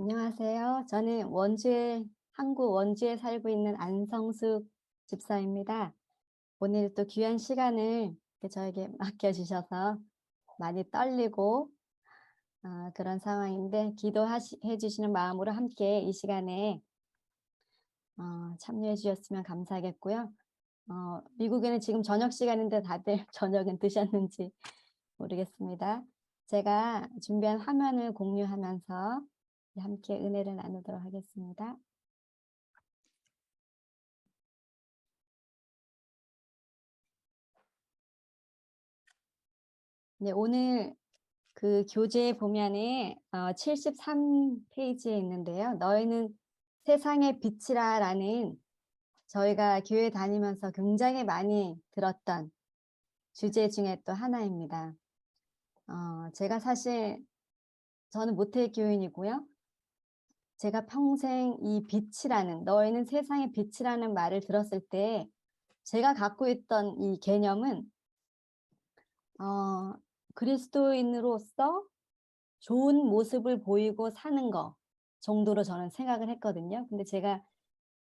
안녕하세요. 저는 한국 원주에 살고 있는 안성숙 집사입니다. 오늘 또 귀한 시간을 이렇게 저에게 맡겨주셔서 많이 떨리고 그런 상황인데 기도해 주시는 마음으로 함께 이 시간에 참여해 주셨으면 감사하겠고요. 미국에는 지금 저녁 시간인데 다들 저녁은 드셨는지 모르겠습니다. 제가 준비한 화면을 공유하면서 함께 은혜를 나누도록 하겠습니다. 네, 오늘 그 교재에 보면은 73페이지에 있는데요. 너희는 세상의 빛이라라는 저희가 교회 다니면서 굉장히 많이 들었던 주제 중에 또 하나입니다. 제가 사실 저는 모태 교인이고요. 제가 평생 이 빛이라는 너희는 세상의 빛이라는 말을 들었을 때 제가 갖고 있던 이 개념은 그리스도인으로서 좋은 모습을 보이고 사는 거 정도로 저는 생각을 했거든요. 근데 제가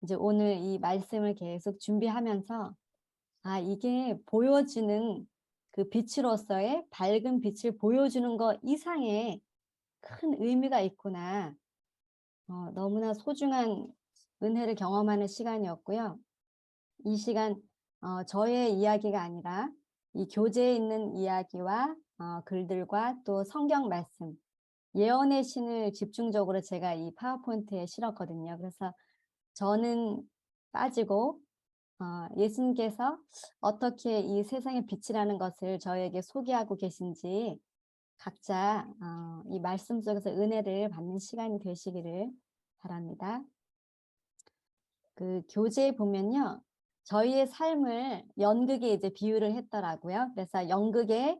이제 오늘 이 말씀을 계속 준비하면서 이게 보여지는 그 빛으로서의 밝은 빛을 보여주는 거 이상의 큰 의미가 있구나. 너무나 소중한 은혜를 경험하는 시간이었고요. 이 시간 저의 이야기가 아니라 이 교재에 있는 이야기와 글들과 또 성경 말씀 예언의 신을 집중적으로 제가 이 파워포인트에 실었거든요. 그래서 저는 빠지고 예수님께서 어떻게 이 세상의 빛이라는 것을 저에게 소개하고 계신지 각자 이 말씀 속에서 은혜를 받는 시간이 되시기를 바랍니다. 그 교재에 보면요. 저희의 삶을 연극에 이제 비유를 했더라고요. 그래서 연극의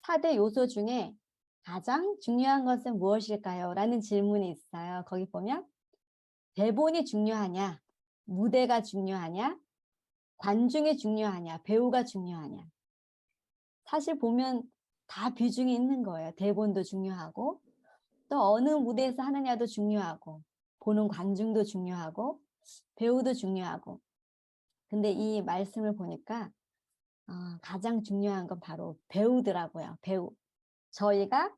4대 요소 중에 가장 중요한 것은 무엇일까요? 라는 질문이 있어요. 거기 보면 대본이 중요하냐, 무대가 중요하냐, 관중이 중요하냐, 배우가 중요하냐. 사실 보면 다 비중이 있는 거예요. 대본도 중요하고 또 어느 무대에서 하느냐도 중요하고 보는 관중도 중요하고 배우도 중요하고. 근데 이 말씀을 보니까 가장 중요한 건 바로 배우더라고요. 배우. 저희가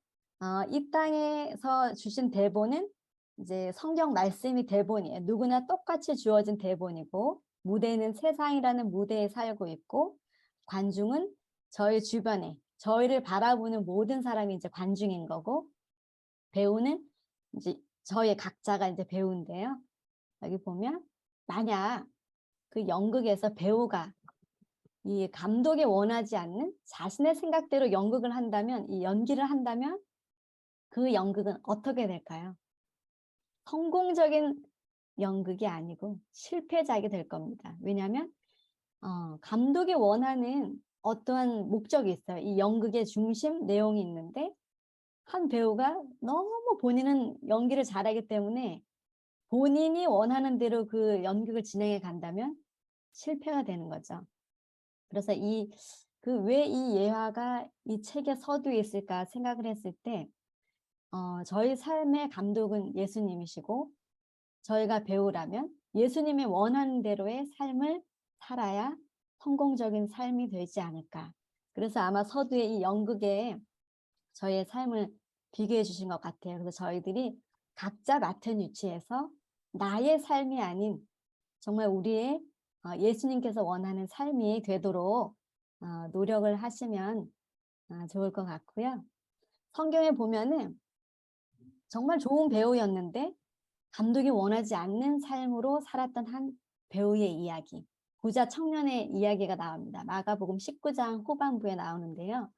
이 땅에서 주신 대본은 이제 성경 말씀이 대본이에요. 누구나 똑같이 주어진 대본이고 무대는 세상이라는 무대에 살고 있고 관중은 저희 주변에 저희를 바라보는 모든 사람이 이제 관중인 거고 배우는 이제 저희 각자가 이제 배우인데요. 여기 보면 만약 그 연극에서 배우가 이 감독이 원하지 않는 자신의 생각대로 연극을 한다면 이 연기를 한다면 그 연극은 어떻게 될까요? 성공적인 연극이 아니고 실패작이 될 겁니다. 왜냐하면 감독이 원하는 어떠한 목적이 있어요. 이 연극의 중심 내용이 있는데 한 배우가 너무 본인은 연기를 잘하기 때문에 본인이 원하는 대로 그 연극을 진행해 간다면 실패가 되는 거죠. 그래서 왜 이 예화가 이 책의 서두에 있을까 생각을 했을 때 저희 삶의 감독은 예수님이시고 저희가 배우라면 예수님의 원하는 대로의 삶을 살아야 성공적인 삶이 되지 않을까. 그래서 아마 서두에 이 연극에 저희의 삶을 비교해 주신 것 같아요. 그래서 저희들이 각자 맡은 위치에서 나의 삶이 아닌 정말 우리의 예수님께서 원하는 삶이 되도록 노력을 하시면 좋을 것 같고요. 성경에 보면은 정말 좋은 배우였는데 감독이 원하지 않는 삶으로 살았던 한 배우의 이야기, 부자 청년의 이야기가 나옵니다. 마가복음 19장 후반부에 나오는데요.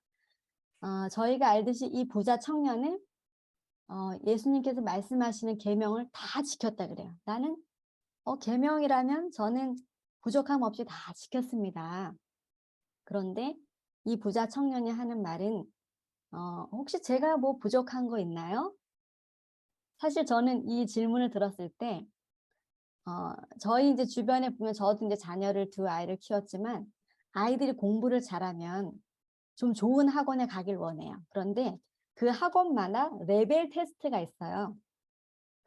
저희가 알듯이 이 부자 청년은 예수님께서 말씀하시는 계명을 다 지켰다 그래요. 나는 계명이라면 저는 부족함 없이 다 지켰습니다. 그런데 이 부자 청년이 하는 말은 혹시 제가 뭐 부족한 거 있나요? 사실 저는 이 질문을 들었을 때 저희 이제 주변에 보면 저도 이제 자녀를 두 아이를 키웠지만 아이들이 공부를 잘하면 좀 좋은 학원에 가길 원해요. 그런데 그 학원마다 레벨 테스트가 있어요.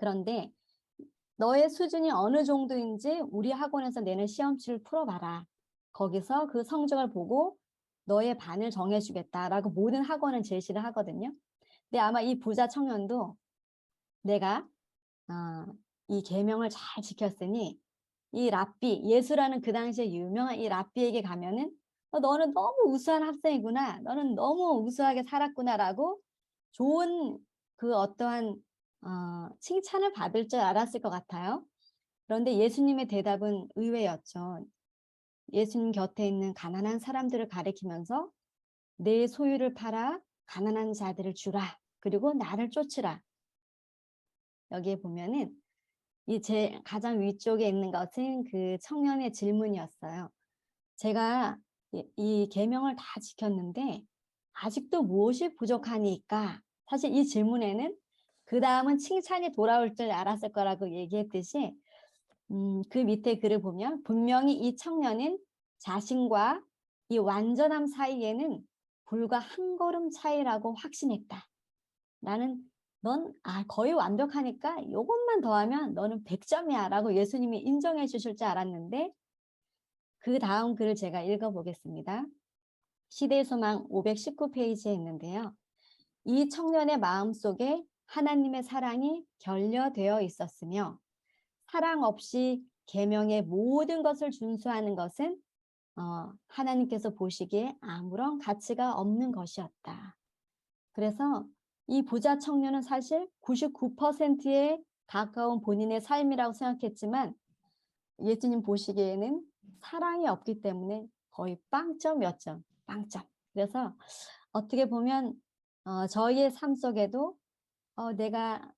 그런데 너의 수준이 어느 정도인지 우리 학원에서 내는 시험치를 풀어봐라. 거기서 그 성적을 보고 너의 반을 정해주겠다라고 모든 학원은 제시를 하거든요. 근데 아마 이 부자 청년도 내가 이 계명을 잘 지켰으니 이 랍비, 예수라는 그 당시에 유명한 이 랍비에게 가면은 너는 너무 우수한 학생이구나. 너는 너무 우수하게 살았구나라고 좋은 그 어떠한 칭찬을 받을 줄 알았을 것 같아요. 그런데 예수님의 대답은 의외였죠. 예수님 곁에 있는 가난한 사람들을 가리키면서 내 소유를 팔아 가난한 자들을 주라. 그리고 나를 쫓으라. 여기에 보면은 이 제 가장 위쪽에 있는 것은 그 청년의 질문이었어요. 제가 이 계명을 다 지켰는데 아직도 무엇이 부족하니까? 사실 이 질문에는 그 다음은 칭찬이 돌아올 줄 알았을 거라고 얘기했듯이 그 밑에 글을 보면 분명히 이 청년은 자신과 이 완전함 사이에는 불과 한 걸음 차이라고 확신했다. 나는 넌 거의 완벽하니까 요것만 더하면 너는 100점이야 라고 예수님이 인정해 주실 줄 알았는데 그 다음 글을 제가 읽어보겠습니다. 시대소망 519페이지에 있는데요. 이 청년의 마음속에 하나님의 사랑이 결여되어 있었으며 사랑 없이 계명의 모든 것을 준수하는 것은 하나님께서 보시기에 아무런 가치가 없는 것이었다. 그래서 이 부자 청년은 사실 99%에 가까운 본인의 삶이라고 생각했지만 예수님 보시기에는 사랑이 없기 때문에 거의 빵점 몇 점, 빵점. 그래서 어떻게 보면 저희의 삶 속에도 내가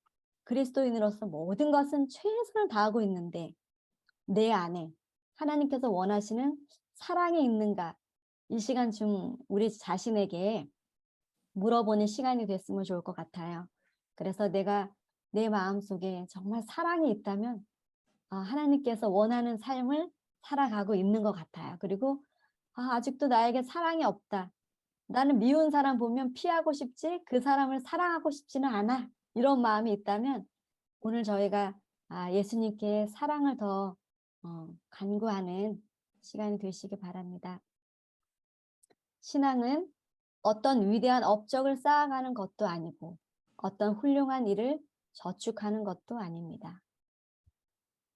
그리스도인으로서 모든 것은 최선을 다하고 있는데 내 안에 하나님께서 원하시는 사랑이 있는가? 이 시간 좀 우리 자신에게 물어보는 시간이 됐으면 좋을 것 같아요. 그래서 내가 내 마음속에 정말 사랑이 있다면 하나님께서 원하는 삶을 살아가고 있는 것 같아요. 그리고 아직도 나에게 사랑이 없다. 나는 미운 사람 보면 피하고 싶지 그 사람을 사랑하고 싶지는 않아. 이런 마음이 있다면 오늘 저희가 예수님께 사랑을 더 간구하는 시간이 되시기 바랍니다. 신앙은 어떤 위대한 업적을 쌓아가는 것도 아니고 어떤 훌륭한 일을 저축하는 것도 아닙니다.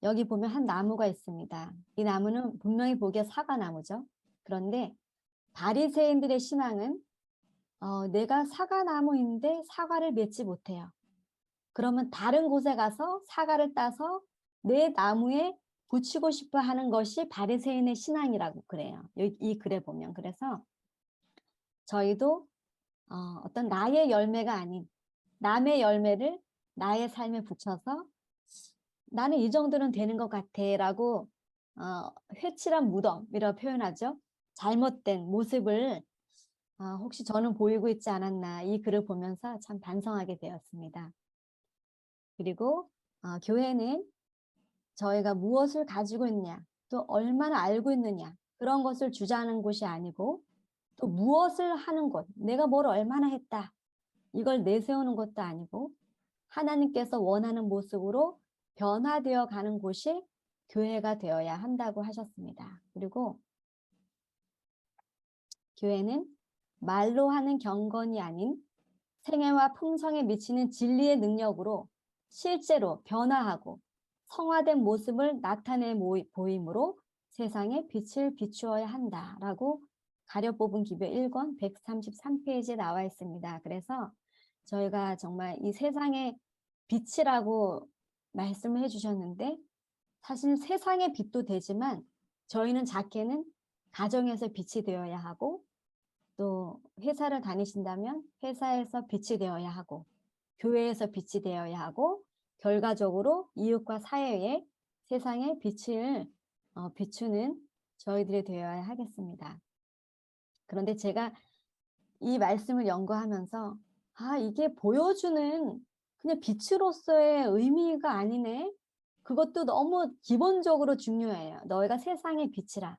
여기 보면 한 나무가 있습니다. 이 나무는 분명히 보기에 사과나무죠. 그런데 바리새인들의 신앙은 내가 사과나무인데 사과를 맺지 못해요. 그러면 다른 곳에 가서 사과를 따서 내 나무에 붙이고 싶어 하는 것이 바리새인의 신앙이라고 그래요. 이 글에 보면. 그래서 저희도 어떤 나의 열매가 아닌 남의 열매를 나의 삶에 붙여서 나는 이 정도는 되는 것 같아 라고 회칠한 무덤이라고 표현하죠. 잘못된 모습을 혹시 저는 보이고 있지 않았나 이 글을 보면서 참 반성하게 되었습니다. 그리고 교회는 저희가 무엇을 가지고 있냐 또 얼마나 알고 있느냐 그런 것을 주장하는 곳이 아니고 또 무엇을 하는 것 내가 뭘 얼마나 했다 이걸 내세우는 것도 아니고 하나님께서 원하는 모습으로 변화되어 가는 곳이 교회가 되어야 한다고 하셨습니다. 그리고 교회는 말로 하는 경건이 아닌 생애와 품성에 미치는 진리의 능력으로 실제로 변화하고 성화된 모습을 나타내 보임으로 세상에 빛을 비추어야 한다라고 가려뽑은 기별 1권 133페이지에 나와 있습니다. 그래서 저희가 정말 이 세상의 빛이라고 말씀을 해주셨는데 사실 세상의 빛도 되지만 저희는 작게는 가정에서 빛이 되어야 하고 또 회사를 다니신다면 회사에서 빛이 되어야 하고 교회에서 빛이 되어야 하고 결과적으로 이웃과 사회에 세상에 빛을 비추는 저희들이 되어야 하겠습니다. 그런데 제가 이 말씀을 연구하면서 이게 보여주는 그냥 빛으로서의 의미가 아니네. 그것도 너무 기본적으로 중요해요. 너희가 세상의 빛이라.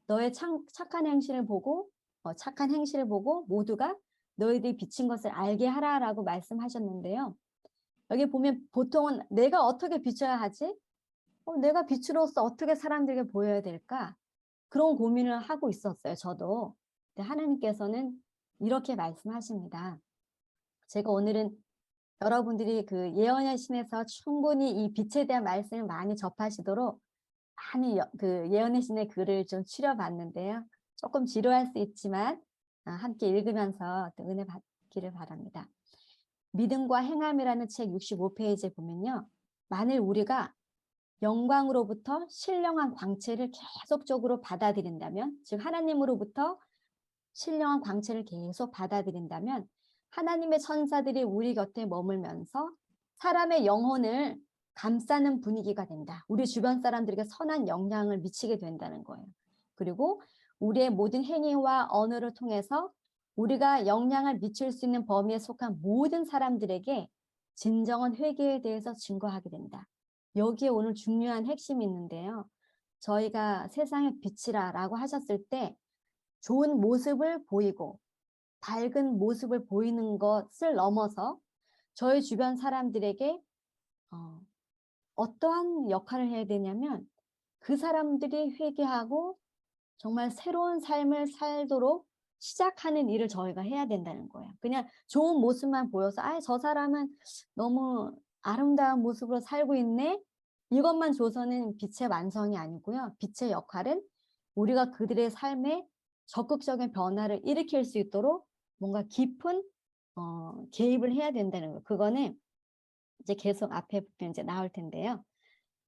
너의 착한 행실을 보고 모두가 너희들이 비친 것을 알게 하라라고 말씀하셨는데요. 여기 보면 보통은 내가 어떻게 비춰야 하지? 내가 빛으로서 어떻게 사람들에게 보여야 될까? 그런 고민을 하고 있었어요, 저도. 근데 하나님께서는 이렇게 말씀하십니다. 제가 오늘은 여러분들이 그 예언의 신에서 충분히 이 빛에 대한 말씀을 많이 접하시도록 많이 그 예언의 신의 글을 좀 추려봤는데요. 조금 지루할 수 있지만 함께 읽으면서 또 은혜 받기를 바랍니다. 믿음과 행함이라는 책 65페이지에 보면요. 만일 우리가 영광으로부터 신령한 광채를 계속적으로 받아들인다면, 즉 하나님으로부터 신령한 광채를 계속 받아들인다면 하나님의 천사들이 우리 곁에 머물면서 사람의 영혼을 감싸는 분위기가 된다. 우리 주변 사람들에게 선한 영향을 미치게 된다는 거예요. 그리고 우리의 모든 행위와 언어를 통해서 우리가 영향을 미칠 수 있는 범위에 속한 모든 사람들에게 진정한 회개에 대해서 증거하게 된다. 여기에 오늘 중요한 핵심이 있는데요. 저희가 세상의 빛이라고 하셨을 때 좋은 모습을 보이고 밝은 모습을 보이는 것을 넘어서 저희 주변 사람들에게 어떠한 역할을 해야 되냐면 그 사람들이 회개하고 정말 새로운 삶을 살도록 시작하는 일을 저희가 해야 된다는 거예요. 그냥 좋은 모습만 보여서 저 사람은 너무 아름다운 모습으로 살고 있네. 이것만 줘서는 빛의 완성이 아니고요. 빛의 역할은 우리가 그들의 삶에 적극적인 변화를 일으킬 수 있도록 뭔가 깊은 개입을 해야 된다는 거예요. 그거는 이제 계속 앞에 보면 이제 나올 텐데요.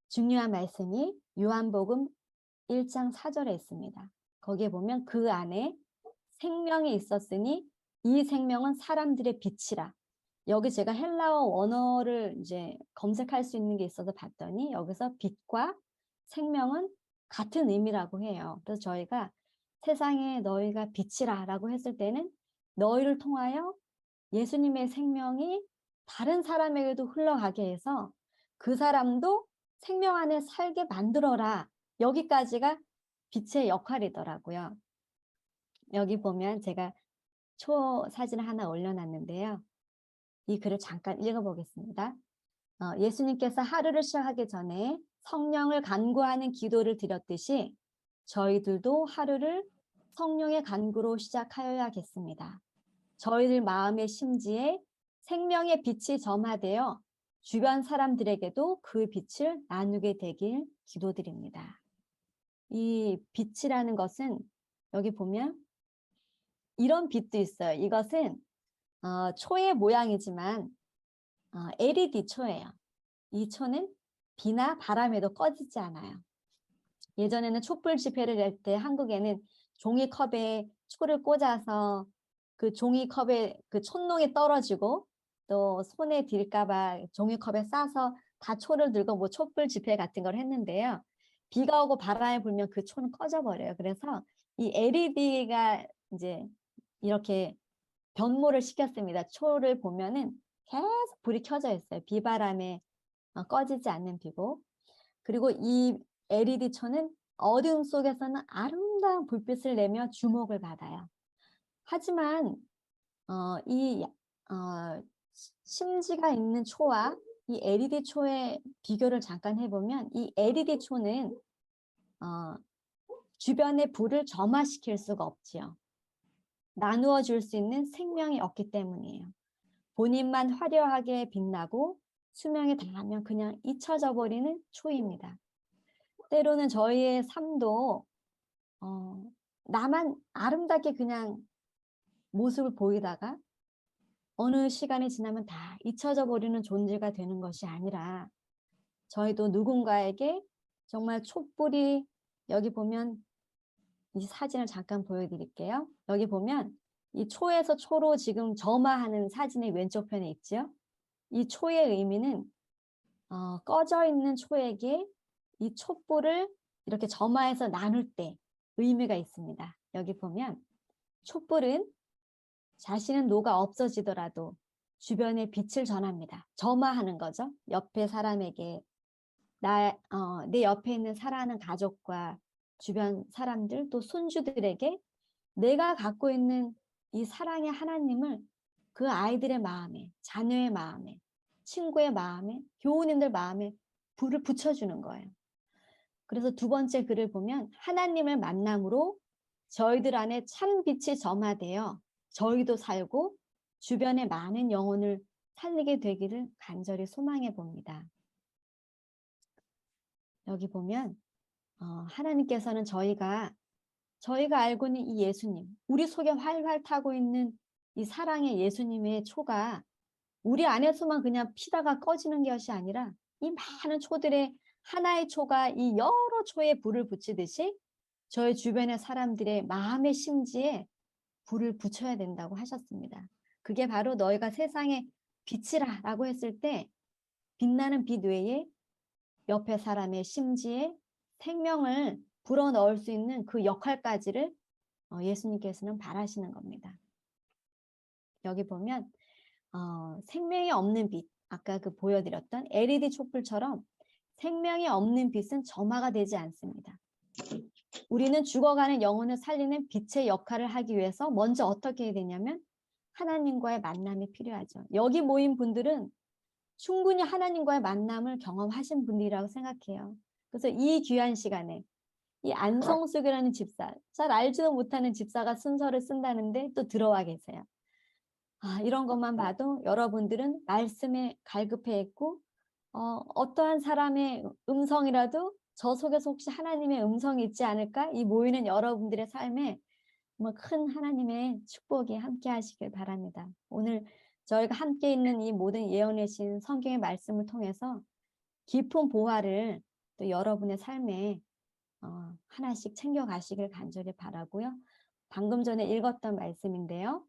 중요한 말씀이 요한복음 1장 4절에 있습니다. 거기에 보면 그 안에 생명이 있었으니 이 생명은 사람들의 빛이라. 여기 제가 헬라어 원어를 이제 검색할 수 있는 게 있어서 봤더니 여기서 빛과 생명은 같은 의미라고 해요. 그래서 저희가 세상에 너희가 빛이라 라고 했을 때는 너희를 통하여 예수님의 생명이 다른 사람에게도 흘러가게 해서 그 사람도 생명 안에 살게 만들어라. 여기까지가 빛의 역할이더라고요. 여기 보면 제가 초 사진을 하나 올려놨는데요. 이 글을 잠깐 읽어보겠습니다. 예수님께서 하루를 시작하기 전에 성령을 간구하는 기도를 드렸듯이 저희들도 하루를 성령의 간구로 시작하여야겠습니다. 저희들 마음의 심지에 생명의 빛이 점화되어 주변 사람들에게도 그 빛을 나누게 되길 기도드립니다. 이 빛이라는 것은 여기 보면 이런 빛도 있어요. 이것은 초의 모양이지만 LED 초예요. 이 초는 비나 바람에도 꺼지지 않아요. 예전에는 촛불 집회를 할 때 한국에는 종이컵에 초를 꽂아서 그 종이컵에 그 촛농이 떨어지고 또 손에 딜까봐 종이컵에 싸서 다 초를 들고 뭐 촛불 집회 같은 걸 했는데요. 비가 오고 바람이 불면 그 초는 꺼져버려요. 그래서 이 LED가 이제 이렇게 변모를 시켰습니다. 초를 보면은 계속 불이 켜져 있어요. 비바람에 꺼지지 않는 비고. 그리고 이 LED 초는 어두움 속에서는 아름다운 불빛을 내며 주목을 받아요. 하지만 이 심지가 있는 초와 이 LED 초의 비교를 잠깐 해보면 이 LED 초는 주변의 불을 점화시킬 수가 없지요. 나누어 줄 수 있는 생명이 없기 때문이에요. 본인만 화려하게 빛나고 수명이 다하면 그냥 잊혀져 버리는 초입니다. 때로는 저희의 삶도 나만 아름답게 그냥 모습을 보이다가 어느 시간이 지나면 다 잊혀져 버리는 존재가 되는 것이 아니라 저희도 누군가에게 정말 촛불이 여기 보면 이 사진을 잠깐 보여드릴게요. 여기 보면 이 초에서 초로 지금 점화하는 사진의 왼쪽 편에 있죠. 이 초의 의미는 꺼져 있는 초에게 이 촛불을 이렇게 점화해서 나눌 때 의미가 있습니다. 여기 보면 촛불은 자신은 녹아 없어지더라도 주변에 빛을 전합니다. 점화하는 거죠. 옆에 사람에게 내 옆에 있는 사랑하는 가족과 주변 사람들 또 손주들에게 내가 갖고 있는 이 사랑의 하나님을 그 아이들의 마음에, 자녀의 마음에 친구의 마음에, 교우님들 마음에 불을 붙여주는 거예요. 그래서 두 번째 글을 보면 하나님을 만남으로 저희들 안에 참 빛이 점화되어 저희도 살고 주변의 많은 영혼을 살리게 되기를 간절히 소망해 봅니다. 여기 보면 하나님께서는 저희가 알고 있는 이 예수님, 우리 속에 활활 타고 있는 이 사랑의 예수님의 초가 우리 안에서만 그냥 피다가 꺼지는 것이 아니라 이 많은 초들의 하나의 초가 이 여러 초에 불을 붙이듯이 저희 주변의 사람들의 마음의 심지에 불을 붙여야 된다고 하셨습니다. 그게 바로 너희가 세상에 빛이라 라고 했을 때 빛나는 빛 외에 옆에 사람의 심지에 생명을 불어넣을 수 있는 그 역할까지를 예수님께서는 바라시는 겁니다. 여기 보면 생명이 없는 빛, 아까 그 보여드렸던 LED 촛불처럼 생명이 없는 빛은 점화가 되지 않습니다. 우리는 죽어가는 영혼을 살리는 빛의 역할을 하기 위해서 먼저 어떻게 해야 되냐면 하나님과의 만남이 필요하죠. 여기 모인 분들은 충분히 하나님과의 만남을 경험하신 분들이라고 생각해요. 그래서 이 귀한 시간에 이 안성숙이라는 집사, 잘 알지도 못하는 집사가 순서를 쓴다는데 또 들어와 계세요. 이런 것만 봐도 여러분들은 말씀에 갈급해 있고 어떠한 사람의 음성이라도 저 속에서 혹시 하나님의 음성이 있지 않을까? 이 모이는 여러분들의 삶에 큰 하나님의 축복이 함께 하시길 바랍니다. 오늘 저희가 함께 있는 이 모든 예언의 신 성경의 말씀을 통해서 깊은 보화를 또 여러분의 삶에 하나씩 챙겨가시길 간절히 바라고요. 방금 전에 읽었던 말씀인데요.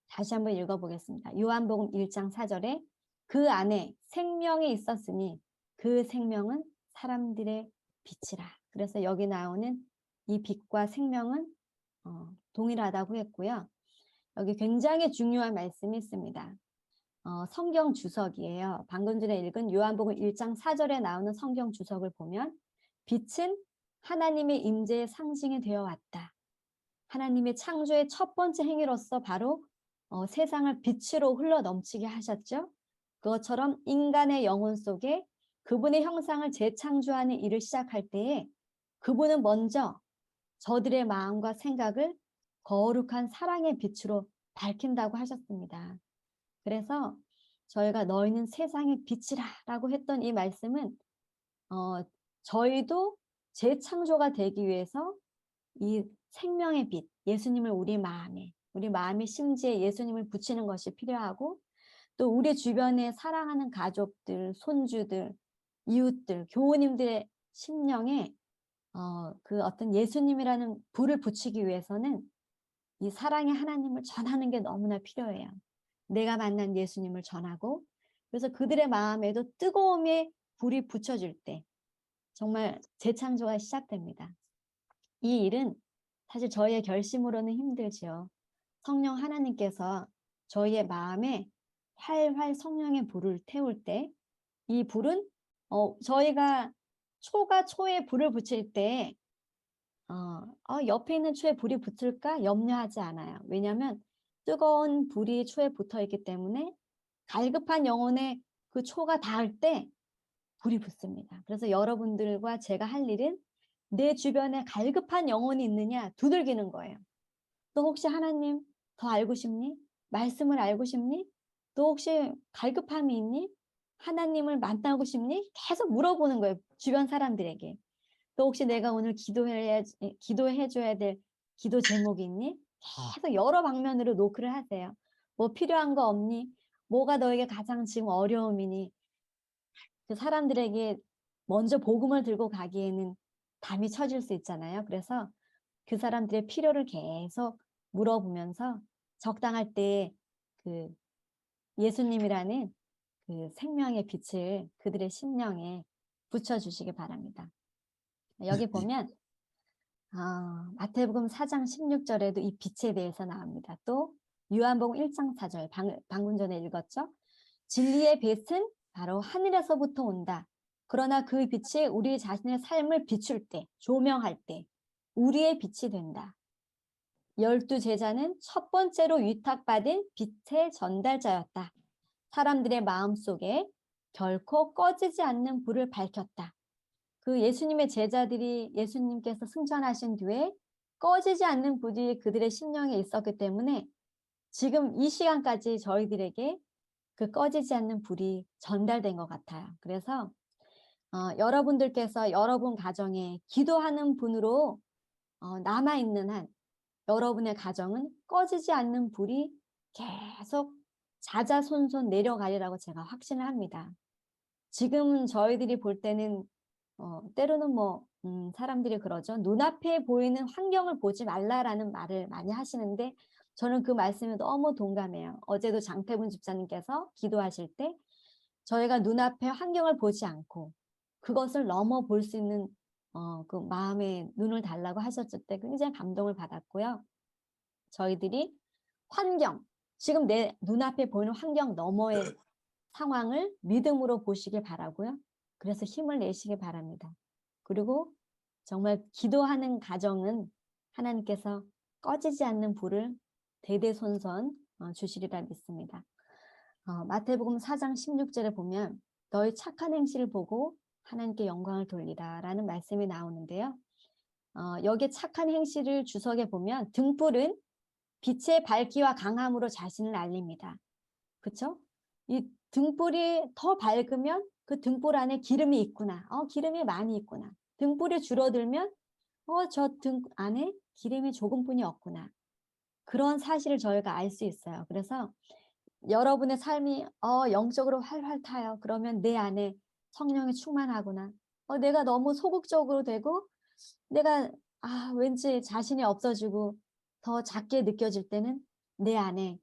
다시 한번 읽어보겠습니다. 요한복음 1장 4절에 그 안에 생명이 있었으니 그 생명은 사람들의 빛이라. 그래서 여기 나오는 이 빛과 생명은 동일하다고 했고요. 여기 굉장히 중요한 말씀이 있습니다. 성경 주석이에요. 방금 전에 읽은 요한복음 1장 4절에 나오는 성경 주석을 보면 빛은 하나님의 임재의 상징이 되어 왔다. 하나님의 창조의 첫 번째 행위로서 바로 세상을 빛으로 흘러넘치게 하셨죠. 그것처럼 인간의 영혼 속에 그분의 형상을 재창조하는 일을 시작할 때에 그분은 먼저 저들의 마음과 생각을 거룩한 사랑의 빛으로 밝힌다고 하셨습니다. 그래서 저희가 너희는 세상의 빛이라 라고 했던 이 말씀은 저희도 재창조가 되기 위해서 이 생명의 빛, 예수님을 우리 마음의 심지에 예수님을 붙이는 것이 필요하고 또 우리 주변에 사랑하는 가족들, 손주들, 이웃들, 교우님들의 심령에 그 어떤 예수님이라는 불을 붙이기 위해서는 이 사랑의 하나님을 전하는 게 너무나 필요해요. 내가 만난 예수님을 전하고 그래서 그들의 마음에도 뜨거움의 불이 붙여질 때 정말 재창조가 시작됩니다. 이 일은 사실 저희의 결심으로는 힘들지요. 성령 하나님께서 저희의 마음에 활활 성령의 불을 태울 때 이 불은 저희가 초에 불을 붙일 때 옆에 있는 초에 불이 붙을까 염려하지 않아요. 왜냐하면 뜨거운 불이 초에 붙어 있기 때문에 갈급한 영혼에 그 초가 닿을 때 불이 붙습니다. 그래서 여러분들과 제가 할 일은 내 주변에 갈급한 영혼이 있느냐 두들기는 거예요. 너 혹시 하나님 더 알고 싶니? 말씀을 알고 싶니? 너 혹시 갈급함이 있니? 하나님을 만나고 싶니? 계속 물어보는 거예요. 주변 사람들에게. 너 혹시 내가 오늘 기도해줘야 될 기도 제목이 있니? 계속 여러 방면으로 노크를 하세요. 뭐 필요한 거 없니? 뭐가 너에게 가장 지금 어려움이니? 그 사람들에게 먼저 복음을 들고 가기에는 담이 쳐질 수 있잖아요. 그래서 그 사람들의 필요를 계속 물어보면서 적당할 때 그 예수님이라는 그 생명의 빛을 그들의 심령에 붙여주시기 바랍니다. 여기 보면 마태복음 4장 16절에도 이 빛에 대해서 나옵니다. 또 요한복음 1장 4절 방금 전에 읽었죠. 진리의 빛은 바로 하늘에서부터 온다. 그러나 그 빛이 우리 자신의 삶을 비출 때, 조명할 때 우리의 빛이 된다. 12 제자는 첫 번째로 위탁받은 빛의 전달자였다. 사람들의 마음속에 결코 꺼지지 않는 불을 밝혔다. 그 예수님의 제자들이 예수님께서 승천하신 뒤에 꺼지지 않는 불이 그들의 심령에 있었기 때문에 지금 이 시간까지 저희들에게 그 꺼지지 않는 불이 전달된 것 같아요. 그래서 여러분들께서 여러분 가정에 기도하는 분으로 남아있는 한 여러분의 가정은 꺼지지 않는 불이 계속 자자손손 내려가리라고 제가 확신을 합니다. 지금 저희들이 볼 때는 때로는 사람들이 그러죠. 눈앞에 보이는 환경을 보지 말라라는 말을 많이 하시는데 저는 그 말씀에 너무 동감해요. 어제도 장태분 집사님께서 기도하실 때 저희가 눈앞에 환경을 보지 않고 그것을 넘어 볼 수 있는 그 마음의 눈을 달라고 하셨을 때 굉장히 감동을 받았고요. 저희들이 환경, 지금 내 눈앞에 보이는 환경 너머의 상황을 믿음으로 보시길 바라고요. 그래서 힘을 내시길 바랍니다. 그리고 정말 기도하는 가정은 하나님께서 꺼지지 않는 불을 대대손손 주시리라 믿습니다. 마태복음 4장 16절에 보면 너희 착한 행실을 보고 하나님께 영광을 돌리라 라는 말씀이 나오는데요. 여기 착한 행실을 주석에 보면 등불은 빛의 밝기와 강함으로 자신을 알립니다. 그렇죠? 이 등불이 더 밝으면 그 등불 안에 기름이 있구나. 기름이 많이 있구나. 등불이 줄어들면 저 등 안에 기름이 조금뿐이 없구나. 그런 사실을 저희가 알 수 있어요. 그래서 여러분의 삶이 영적으로 활활 타요. 그러면 내 안에 성령이 충만하구나. 내가 너무 소극적으로 되고 내가 왠지 자신이 없어지고 더 작게 느껴질 때는 내 안에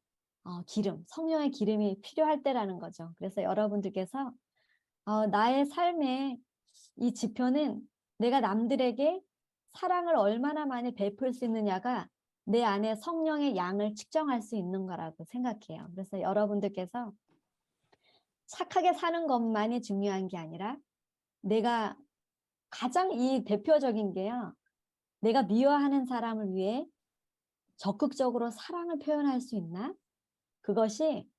기름, 성령의 기름이 필요할 때라는 거죠. 그래서 여러분들께서 나의 삶의 이 지표는 내가 남들에게 사랑을 얼마나 많이 베풀 수 있느냐가 내 안에 성령의 양을 측정할 수 있는 거라고 생각해요. 그래서 여러분들께서 착하게 사는 것만이 중요한 게 아니라 내가 가장 이 대표적인 게요. 내가 미워하는 사람을 위해 적극적으로 사랑을 표현할 수 있나? 그것이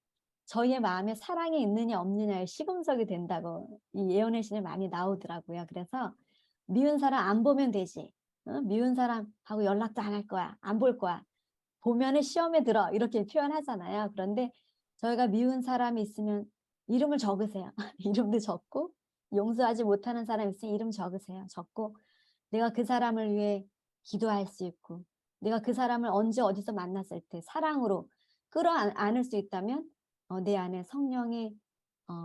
저희의 마음에 사랑이 있느냐 없느냐의 시금석이 된다고 이 예언의 신에 많이 나오더라고요. 그래서 미운 사람 안 보면 되지. 미운 사람하고 연락도 안 할 거야. 안 볼 거야. 보면은 시험에 들어. 이렇게 표현하잖아요. 그런데 저희가 미운 사람이 있으면 이름을 적으세요. 이름도 적고 용서하지 못하는 사람이 있으면 이름 적으세요. 적고 내가 그 사람을 위해 기도할 수 있고 내가 그 사람을 언제 어디서 만났을 때 사랑으로 끌어안을 수 있다면 내 안에 성령의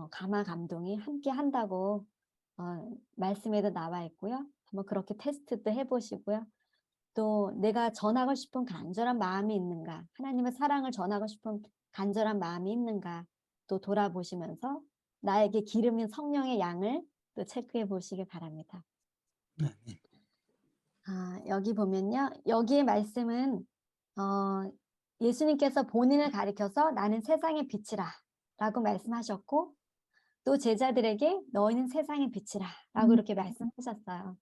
감화 감동이 함께 한다고 말씀에도 나와 있고요. 한번 그렇게 테스트도 해보시고요. 또 내가 전하고 싶은 간절한 마음이 있는가, 하나님의 사랑을 전하고 싶은 간절한 마음이 있는가 또 돌아보시면서 나에게 기름인 성령의 양을 또 체크해 보시길 바랍니다. 네. 여기 보면요. 여기의 말씀은 예수님께서 본인을 가리켜서 나는 세상의 빛이라 라고 말씀하셨고 또 제자들에게 너희는 세상의 빛이라 라고 이렇게 말씀하셨어요.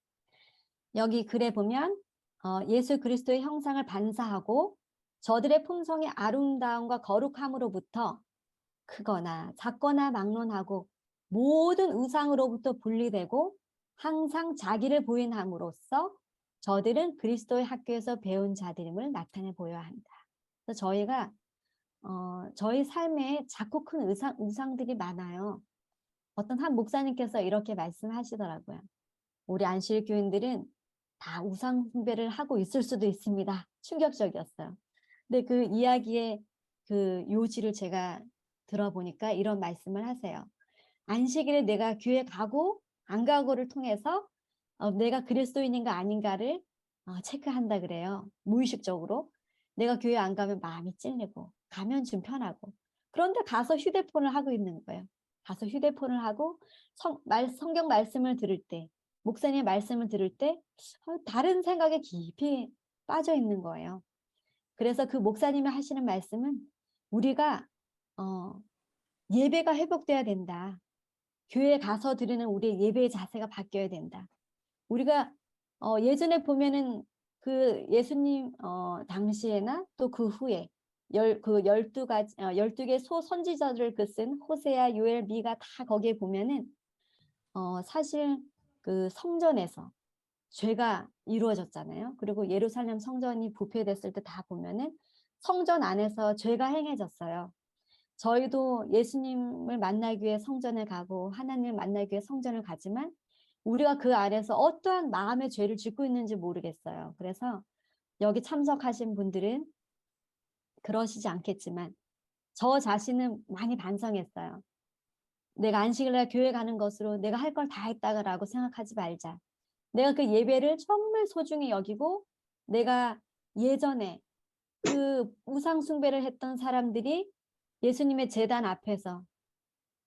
여기 글에 보면 예수 그리스도의 형상을 반사하고 저들의 품성의 아름다움과 거룩함으로부터 크거나 작거나 막론하고 모든 우상으로부터 분리되고 항상 자기를 부인함으로써 저들은 그리스도의 학교에서 배운 자들임을 나타내 보여야 한다. 그래서 저희가 저희 삶에 자꾸 큰 우상들이 많아요. 어떤 한 목사님께서 이렇게 말씀하시더라고요. 우리 안실 교인들은 다 우상 숭배를 하고 있을 수도 있습니다. 충격적이었어요. 근데 그 이야기의 그 요지를 제가 들어보니까 이런 말씀을 하세요. 안식일에 내가 교회 가고 안 가고를 통해서 내가 그리스도인인가 아닌가를 체크한다 그래요. 무의식적으로. 내가 교회 안 가면 마음이 찔리고 가면 좀 편하고. 그런데 가서 휴대폰을 하고 있는 거예요. 가서 휴대폰을 하고 성경 말씀을 들을 때 목사님의 말씀을 들을 때 다른 생각에 깊이 빠져 있는 거예요. 그래서 그 목사님이 하시는 말씀은 우리가 예배가 회복돼야 된다. 교회에 가서 드리는 우리의 예배의 자세가 바뀌어야 된다. 우리가 예전에 보면은 그 예수님 당시에나 또 그 후에 그 12가지 12개 소 선지자들을 그 쓴 호세아, 요엘, 미가 다 거기에 보면은 사실 그 성전에서 죄가 이루어졌잖아요. 그리고 예루살렘 성전이 부패됐을 때 다 보면은 성전 안에서 죄가 행해졌어요. 저희도 예수님을 만나기 위해 성전에 가고 하나님을 만나기 위해 성전을 가지만 우리가 그 안에서 어떠한 마음의 죄를 짓고 있는지 모르겠어요. 그래서 여기 참석하신 분들은 그러시지 않겠지만 저 자신은 많이 반성했어요. 내가 안식일날 교회 가는 것으로 내가 할 걸 다 했다라고 생각하지 말자. 내가 그 예배를 정말 소중히 여기고 내가 예전에 그 우상 숭배를 했던 사람들이 예수님의 제단 앞에서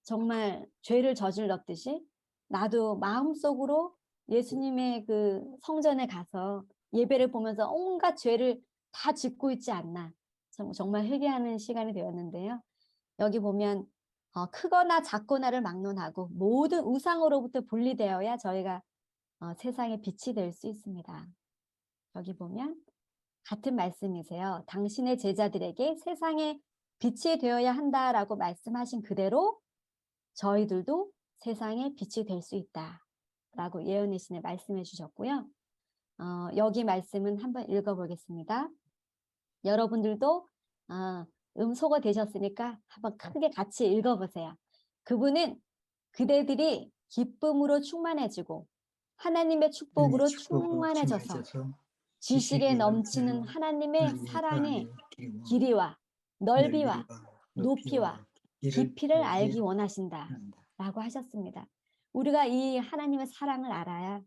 정말 죄를 저질렀듯이 나도 마음속으로 예수님의 그 성전에 가서 예배를 보면서 온갖 죄를 다 짓고 있지 않나. 정말 회개하는 시간이 되었는데요. 여기 보면 크거나 작거나를 막론하고 모든 우상으로부터 분리되어야 저희가 세상의 빛이 될 수 있습니다. 여기 보면 같은 말씀이세요. 당신의 제자들에게 세상의 빛이 되어야 한다라고 말씀하신 그대로 저희들도 세상의 빛이 될 수 있다라고 예언의 신에 말씀해 주셨고요. 여기 말씀은 한번 읽어보겠습니다. 여러분들도 음소거 되셨으니까 한번 크게 같이 읽어보세요. 그분은 그대들이 기쁨으로 충만해지고 하나님의 축복으로 충만해져서 지식에 넘치는 하나님의 사랑의 길이와 넓이와 높이와 깊이를 알기 원하신다 라고 하셨습니다. 우리가 이 하나님의 사랑을 알아야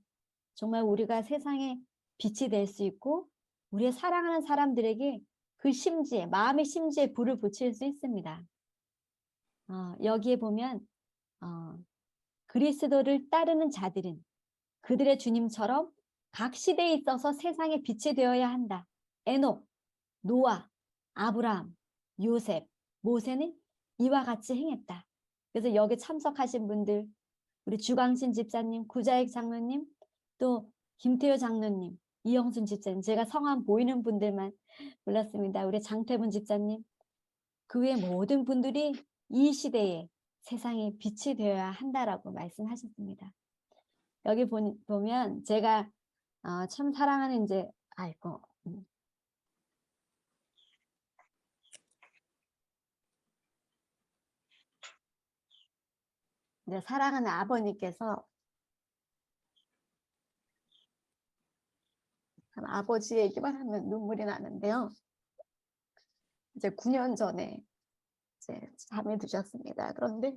정말 우리가 세상에 빛이 될 수 있고 우리의 사랑하는 사람들에게 그 심지에 마음의 심지에 불을 붙일 수 있습니다. 여기에 보면 그리스도를 따르는 자들은 그들의 주님처럼 각 시대에 있어서 세상에 빛이 되어야 한다. 에녹, 노아, 아브라함, 요셉, 모세는 이와 같이 행했다. 그래서 여기 참석하신 분들, 우리 주광신 집사님, 구자익 장로님, 또 김태효 장로님, 이영순 집사님, 제가 성함 보이는 분들만 불렀습니다. 우리 장태분 집사님, 그 외 모든 분들이 이 시대에 세상에 빛이 되어야 한다라고 말씀하셨습니다. 여기 보면 제가 참 사랑하는 이제 아이고 이제 사랑하는 아버님께서 참 아버지 얘기만 하면 눈물이 나는데요. 이제 9년 전에 이제 잠에 드셨습니다. 그런데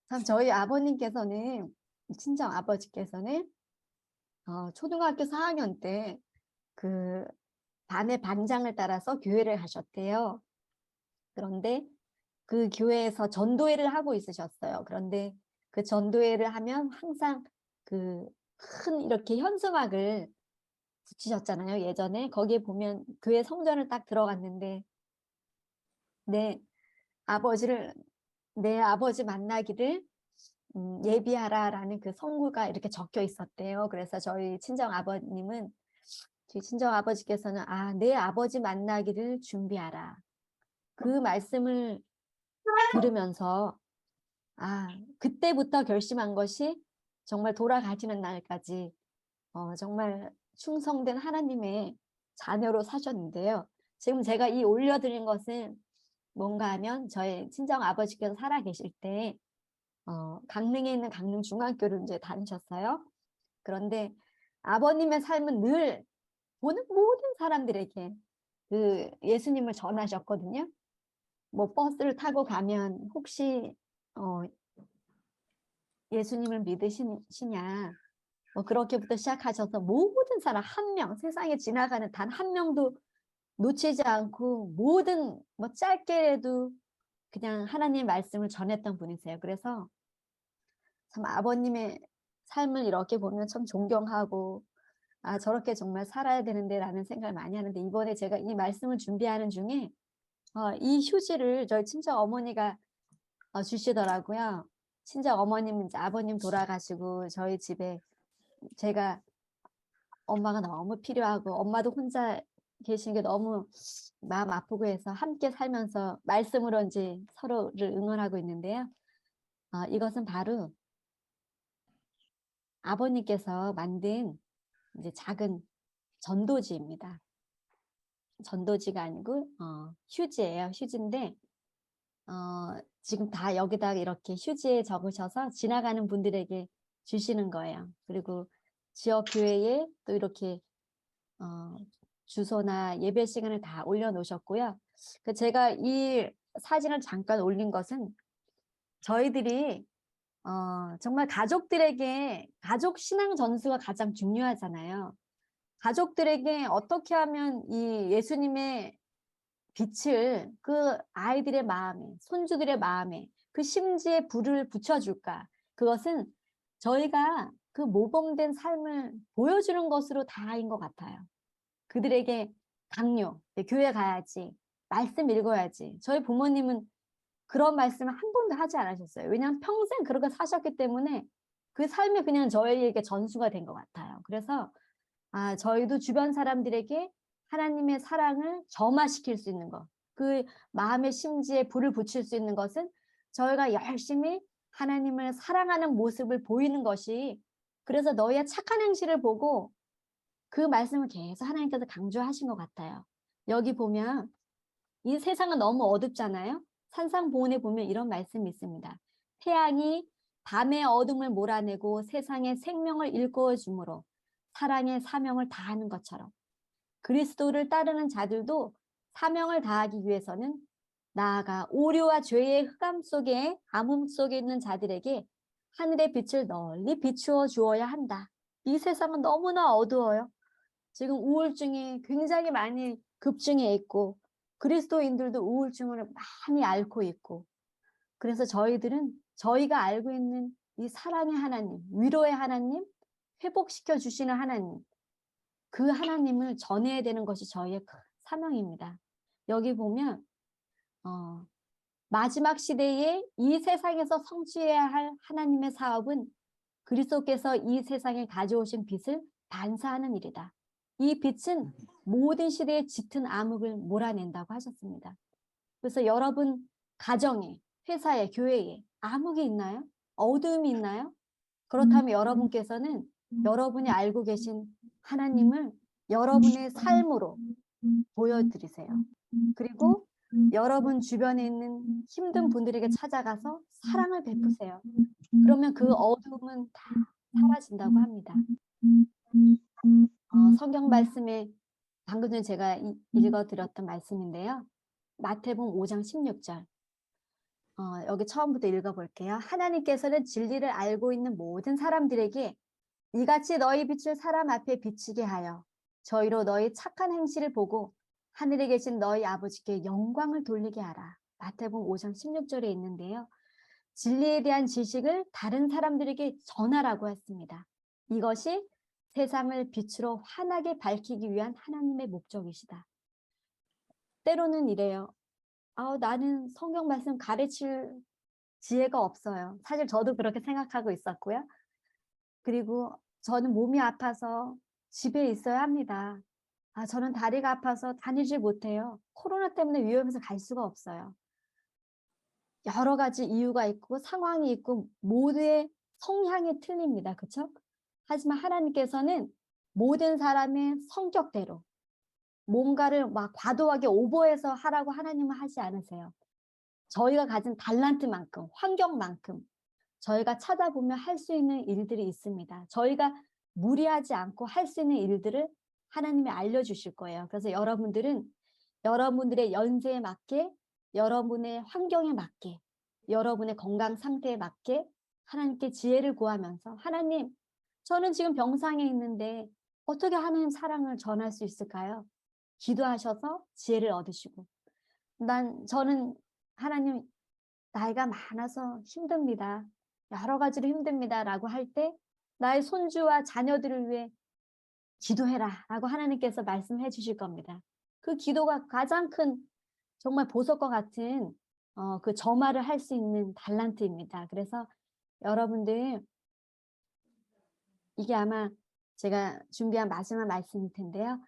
참 저희 아버님께서는 친정 아버지께서는 초등학교 4학년 때 그 반의 반장을 따라서 교회를 하셨대요. 그런데 그 교회에서 전도회를 하고 있으셨어요. 그런데 그 전도회를 하면 항상 그 큰 이렇게 현수막을 붙이셨잖아요. 예전에 거기에 보면 교회 성전을 딱 들어갔는데 내 아버지 만나기를 예비하라라는 그 성구가 이렇게 적혀 있었대요. 그래서 저희 친정 아버지께서는 내 아버지 만나기를 준비하라. 그 말씀을 들으면서 그때부터 결심한 것이 정말 돌아가시는 날까지 정말 충성된 하나님의 자녀로 사셨는데요. 지금 제가 이 올려드린 것은 뭔가 하면 저희 친정 아버지께서 살아 계실 때 강릉에 있는 강릉 중학교를 이제 다니셨어요. 그런데 아버님의 삶은 늘 보는 모든 사람들에게 그 예수님을 전하셨거든요. 뭐 버스를 타고 가면 혹시 예수님을 믿으시냐 뭐 그렇게부터 시작하셔서 모든 사람 한 명, 세상에 지나가는 단 한 명도 놓치지 않고 모든 뭐 짧게라도 그냥 하나님의 말씀을 전했던 분이세요. 그래서 참 아버님의 삶을 이렇게 보면 참 존경하고 저렇게 정말 살아야 되는데 라는 생각을 많이 하는데 이번에 제가 이 말씀을 준비하는 중에 이 휴지를 저희 친정 어머니가 주시더라고요. 친정 어머님 이제 아버님 돌아가시고 저희 집에 제가 엄마가 너무 필요하고 엄마도 혼자 계신 게 너무 마음 아프고 해서 함께 살면서 말씀으로 이제 서로를 응원하고 있는데요. 이것은 바로 아버님께서 만든 이제 작은 전도지입니다. 전도지가 아니고 휴지예요. 휴지인데 지금 다 여기다 이렇게 휴지에 적으셔서 지나가는 분들에게 주시는 거예요. 그리고 지역 교회에 또 이렇게 주소나 예배 시간을 다 올려놓으셨고요. 제가 이 사진을 잠깐 올린 것은 저희들이 정말 가족들에게 가족 신앙 전수가 가장 중요하잖아요. 가족들에게 어떻게 하면 이 예수님의 빛을 그 아이들의 마음에, 손주들의 마음에, 그 심지에 불을 붙여줄까? 그것은 저희가 그 모범된 삶을 보여주는 것으로 다인 것 같아요. 그들에게 강요, 교회 가야지, 말씀 읽어야지. 저희 부모님은 그런 말씀을 한 번도 하지 않으셨어요. 왜냐하면 평생 그렇게 사셨기 때문에 그 삶이 그냥 저희에게 전수가 된 것 같아요. 그래서 저희도 주변 사람들에게 하나님의 사랑을 점화시킬 수 있는 것, 그 마음의 심지에 불을 붙일 수 있는 것은 저희가 열심히 하나님을 사랑하는 모습을 보이는 것이, 그래서 너희의 착한 행실을 보고 그 말씀을 계속 하나님께서 강조하신 것 같아요. 여기 보면 이 세상은 너무 어둡잖아요. 산상보훈에 보면 이런 말씀이 있습니다. 태양이 밤의 어둠을 몰아내고 세상의 생명을 일구어 주므로 사랑의 사명을 다하는 것처럼 그리스도를 따르는 자들도 사명을 다하기 위해서는 나아가 오류와 죄의 흑암 속에 암음 속에 있는 자들에게 하늘의 빛을 널리 비추어 주어야 한다. 이 세상은 너무나 어두워요. 지금 우울증이 굉장히 많이 급증해 있고 그리스도인들도 우울증을 많이 앓고 있고, 그래서 저희들은 저희가 알고 있는 이 사랑의 하나님, 위로의 하나님, 회복시켜 주시는 하나님, 그 하나님을 전해야 되는 것이 저희의 큰 사명입니다. 여기 보면 마지막 시대에 이 세상에서 성취해야 할 하나님의 사업은 그리스도께서 이 세상에 가져오신 빛을 반사하는 일이다. 이 빛은 모든 시대의 짙은 암흑을 몰아낸다고 하셨습니다. 그래서 여러분 가정에, 회사에, 교회에 암흑이 있나요? 어두움이 있나요? 그렇다면 여러분께서는 여러분이 알고 계신 하나님을 여러분의 삶으로 보여드리세요. 그리고 여러분 주변에 있는 힘든 분들에게 찾아가서 사랑을 베푸세요. 그러면 그 어둠은 다 사라진다고 합니다. 성경 말씀에 방금 전에 제가 읽어드렸던 말씀인데요. 마태복음 5장 16절. 여기 처음부터 읽어볼게요. 하나님께서는 진리를 알고 있는 모든 사람들에게 이같이 너희 빛을 사람 앞에 비치게 하여 저희로 너희 착한 행실을 보고 하늘에 계신 너희 아버지께 영광을 돌리게 하라. 마태복음 5장 16절에 있는데요. 진리에 대한 지식을 다른 사람들에게 전하라고 했습니다. 이것이 세상을 빛으로 환하게 밝히기 위한 하나님의 목적이시다. 때로는 이래요. 나는 성경 말씀 가르칠 지혜가 없어요. 사실 저도 그렇게 생각하고 있었고요. 그리고 저는 몸이 아파서 집에 있어야 합니다. 저는 다리가 아파서 다니질 못해요. 코로나 때문에 위험해서 갈 수가 없어요. 여러 가지 이유가 있고 상황이 있고 모두의 성향이 틀립니다. 그렇죠? 하지만 하나님께서는 모든 사람의 성격대로 뭔가를 막 과도하게 오버해서 하라고 하나님은 하지 않으세요. 저희가 가진 달란트만큼, 환경만큼 저희가 찾아보면 할 수 있는 일들이 있습니다. 저희가 무리하지 않고 할 수 있는 일들을 하나님이 알려주실 거예요. 그래서 여러분들은 여러분들의 연세에 맞게, 여러분의 환경에 맞게, 여러분의 건강 상태에 맞게 하나님께 지혜를 구하면서 하나님, 저는 지금 병상에 있는데 어떻게 하나님 사랑을 전할 수 있을까요? 기도하셔서 지혜를 얻으시고 저는 하나님 나이가 많아서 힘듭니다. 여러 가지로 힘듭니다. 라고 할 때 나의 손주와 자녀들을 위해 기도해라 라고 하나님께서 말씀해 주실 겁니다. 그 기도가 가장 큰 정말 보석과 같은 그 점화를 할 수 있는 달란트입니다. 그래서 여러분들 이게 아마 제가 준비한 마지막 말씀일 텐데요.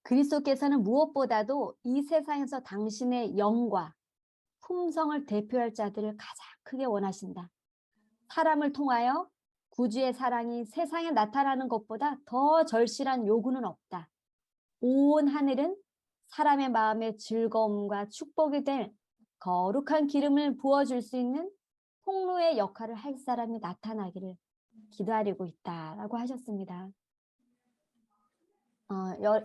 그리스도께서는 무엇보다도 이 세상에서 당신의 영과 품성을 대표할 자들을 가장 크게 원하신다. 사람을 통하여 구주의 사랑이 세상에 나타나는 것보다 더 절실한 요구는 없다. 온 하늘은 사람의 마음에 즐거움과 축복이 될 거룩한 기름을 부어줄 수 있는 통로의 역할을 할 사람이 나타나기를 기다리고 있다라고 하셨습니다.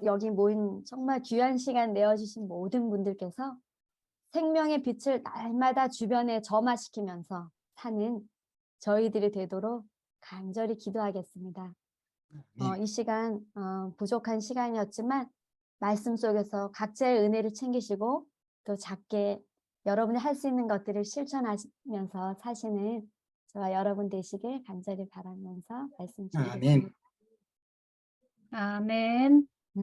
여기 모인 정말 귀한 시간 내어주신 모든 분들께서 생명의 빛을 날마다 주변에 점화시키면서 사는 저희들이 되도록 간절히 기도하겠습니다. 이 시간 부족한 시간이었지만 말씀 속에서 각자의 은혜를 챙기시고 또 작게 여러분이 할 수 있는 것들을 실천하시면서 사시는 저와 여러분 되시길 간절히 바라면서 말씀 아멘. 드리겠습니다. 아멘.